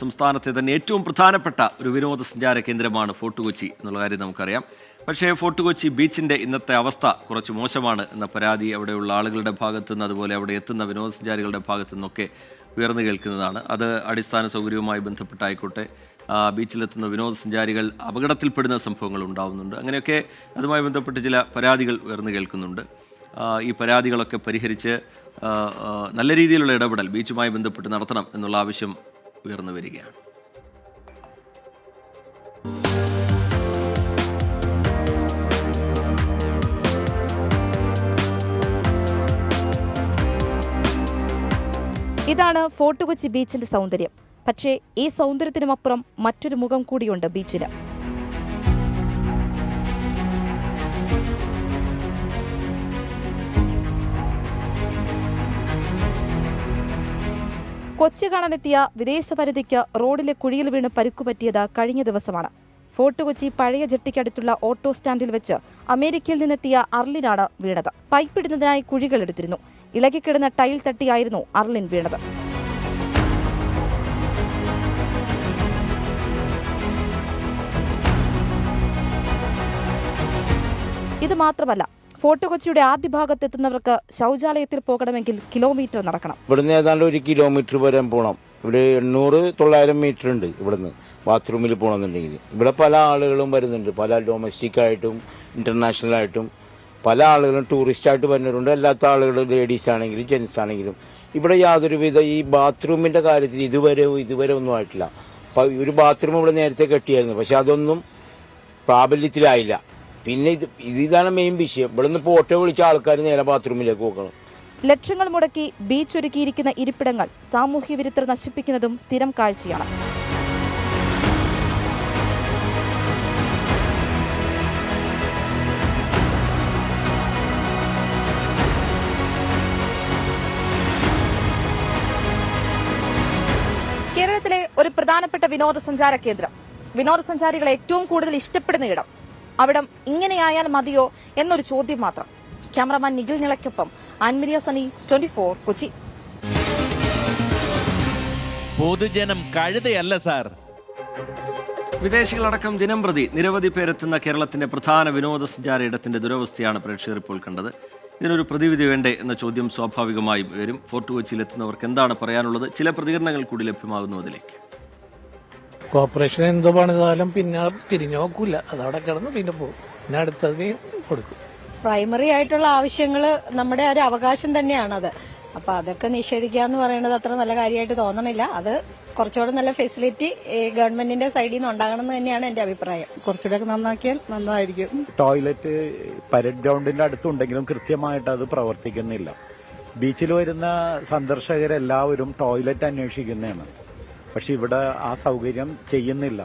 സംസ്ഥാനത്തെ തന്നെ ഏറ്റവും പ്രധാനപ്പെട്ട ഒരു വിനോദസഞ്ചാര കേന്ദ്രമാണ് ഫോർട്ട് കൊച്ചി എന്നുള്ള കാര്യം നമുക്കറിയാം. പക്ഷേ ഫോർട്ട് കൊച്ചി ബീച്ചിൻ്റെ ഇന്നത്തെ അവസ്ഥ കുറച്ച് മോശമാണ് എന്ന പരാതി അവിടെയുള്ള ആളുകളുടെ ഭാഗത്തു നിന്ന്, അതുപോലെ അവിടെ എത്തുന്ന വിനോദസഞ്ചാരികളുടെ ഭാഗത്തു നിന്നൊക്കെ ഉയർന്നു കേൾക്കുന്നതാണ്. അത് അടിസ്ഥാന സൗകര്യവുമായി ബന്ധപ്പെട്ടായിക്കോട്ടെ, ബീച്ചിലെത്തുന്ന വിനോദസഞ്ചാരികൾ അപകടത്തിൽപ്പെടുന്ന സംഭവങ്ങൾ ഉണ്ടാകുന്നുണ്ട്. അങ്ങനെയൊക്കെ അതുമായി ബന്ധപ്പെട്ട് ചില പരാതികൾ ഉയർന്നു കേൾക്കുന്നുണ്ട്. ഈ പരാതികളൊക്കെ പരിഹരിച്ച് നല്ല രീതിയിലുള്ള ഇടപെടൽ ബീച്ചുമായി ബന്ധപ്പെട്ട് നടത്തണം എന്നുള്ള ആവശ്യം ഉയർന്നു വരികയാണ്. ഇതാണ് ഫോർട്ട് കൊച്ചി ബീച്ചിന്റെ സൗന്ദര്യം. പക്ഷേ ഈ സൗന്ദര്യത്തിനുമപ്പുറം മറ്റൊരു മുഖം കൂടിയുണ്ട് ബീച്ചിന്. കൊച്ചി കാണാനെത്തിയ വിദേശപരിധിക്ക് റോഡിലെ കുഴിയിൽ വീണ് പരിക്കുപറ്റിയത് കഴിഞ്ഞ ദിവസമാണ്. ഫോർട്ട് കൊച്ചി പഴയ ജെട്ടിക്കടുത്തുള്ള ഓട്ടോ സ്റ്റാൻഡിൽ വെച്ച് അമേരിക്കയിൽ നിന്നെത്തിയ അർലിനാണ് വീണത്. പൈപ്പിടുന്നതിനായി കുഴികൾ എടുത്തിരുന്നു. ഇളകിക്കിടന്ന ടൈൽ തട്ടിയായിരുന്നു അർലിൻ വീണത്. ഇത് മാത്രമല്ല, ഫോർട്ട് കൊച്ചിയുടെ ആദ്യ ഭാഗത്തെത്തുന്നവർക്ക് ശൗചാലയത്തിൽ പോകണമെങ്കിൽ കിലോമീറ്റർ നടക്കണം. ഇവിടുന്ന് ഏതാണ്ട് 1 കിലോമീറ്റർ വരെ പോകണം. ഇവിടെ 800-900 മീറ്റർ ഉണ്ട് ഇവിടുന്ന് ബാത്റൂമിൽ പോകണമെന്നുണ്ടെങ്കിൽ. ഇവിടെ പല ആളുകളും വരുന്നുണ്ട്, പല ഡൊമസ്റ്റിക് ആയിട്ടും ഇന്റർനാഷണൽ ആയിട്ടും പല ആളുകളും ടൂറിസ്റ്റായിട്ട് വരുന്നവരുണ്ട്. അല്ലാത്ത ആളുകൾ ലേഡീസ് ആണെങ്കിലും ജെൻസ് ആണെങ്കിലും ഇവിടെ യാതൊരുവിധ ഈ ബാത്റൂമിൻ്റെ കാര്യത്തിൽ ഇതുവരെ ഒന്നും ആയിട്ടില്ല. ഒരു ബാത്റൂം ഇവിടെ നേരത്തെ കെട്ടിയായിരുന്നു, പക്ഷെ അതൊന്നും പ്രാബല്യത്തിലായില്ല. പിന്നെ ഇതാണ് മെയിൻ വിഷയം. ഇവിടെ നിന്ന് ഓട്ടോ വിളിച്ച ആൾക്കാർ നേരെ ബാത്റൂമിലേക്ക് പോകണം. ലക്ഷങ്ങൾ മുടക്കി ബീച്ച് ഒരുക്കിയിരിക്കുന്ന ഇരിപ്പിടങ്ങൾ സാമൂഹ്യ വിരുദ്ധർ നശിപ്പിക്കുന്നതും സ്ഥിരം കാഴ്ചയാണ്. കേരളത്തിലെ ഒരു പ്രധാനപ്പെട്ട വിനോദസഞ്ചാര കേന്ദ്രം, വിനോദസഞ്ചാരികളെ ഏറ്റവും കൂടുതൽ ഇഷ്ടപ്പെടുന്ന ഇടം, അവിടം ഇങ്ങനെയായാൽ മതിയോ എന്നൊരു ചോദ്യം മാത്രം. ക്യാമറമാൻ നിഖിൽ നിളയ്ക്കൊപ്പം ആൻമരിയ സണി, 24 കൊച്ചി. പൊതുജനം കഴുതയല്ല സാർ. വിദേശികളടക്കം ദിനംപ്രതി നിരവധി പേരെത്തുന്ന കേരളത്തിന്റെ പ്രധാന വിനോദസഞ്ചാര ഇടത്തിന്റെ ദുരവസ്ഥയാണ് പ്രേക്ഷകർ ഇപ്പോൾ കണ്ടത്. ഇതിനൊരു പ്രതിവിധി വേണ്ടേ എന്ന ചോദ്യം സ്വാഭാവികമായും വരും. ഫോർട്ട് കൊച്ചിയിലെത്തുന്നവർക്ക് എന്താണ് പറയാനുള്ളത്? ചില പ്രതികരണങ്ങൾ കൂടി ലഭ്യമാകുന്നു അതിലേക്ക്. കോർപ്പറേഷൻ എന്തോ പണിതാലും പിന്നെ തിരിഞ്ഞു നോക്കൂല, അതവിടെ കിടന്ന് പിന്നെ പോകും, പിന്നെ അടുത്തത് കൊടുക്കും. പ്രൈമറി ആയിട്ടുള്ള ആവശ്യങ്ങൾ നമ്മുടെ ഒരു അവകാശം തന്നെയാണത്. അപ്പൊ അതൊക്കെ നിഷേധിക്കുക എന്ന് പറയുന്നത് അത്ര നല്ല കാര്യമായിട്ട് തോന്നണില്ല. അത് കുറച്ചുകൂടെ നല്ല ഫെസിലിറ്റി ഗവൺമെന്റിന്റെ സൈഡിൽ നിന്ന് ഉണ്ടാകണം എന്ന് തന്നെയാണ് എന്റെ അഭിപ്രായം. കുറച്ചുകൂടെ നന്നാക്കിയാൽ നന്നായിരിക്കും. ടോയ്ലറ്റ് പരേഡ് ഗ്രൗണ്ടിന്റെ അടുത്തുണ്ടെങ്കിലും കൃത്യമായിട്ട് അത് പ്രവർത്തിക്കുന്നില്ല. ബീച്ചിൽ വരുന്ന സന്ദർശകരെല്ലാവരും ടോയ്ലറ്റ് അന്വേഷിക്കുന്നതാണ്, പക്ഷെ ഇവിടെ ആ സൗകര്യം ചെയ്യുന്നില്ല.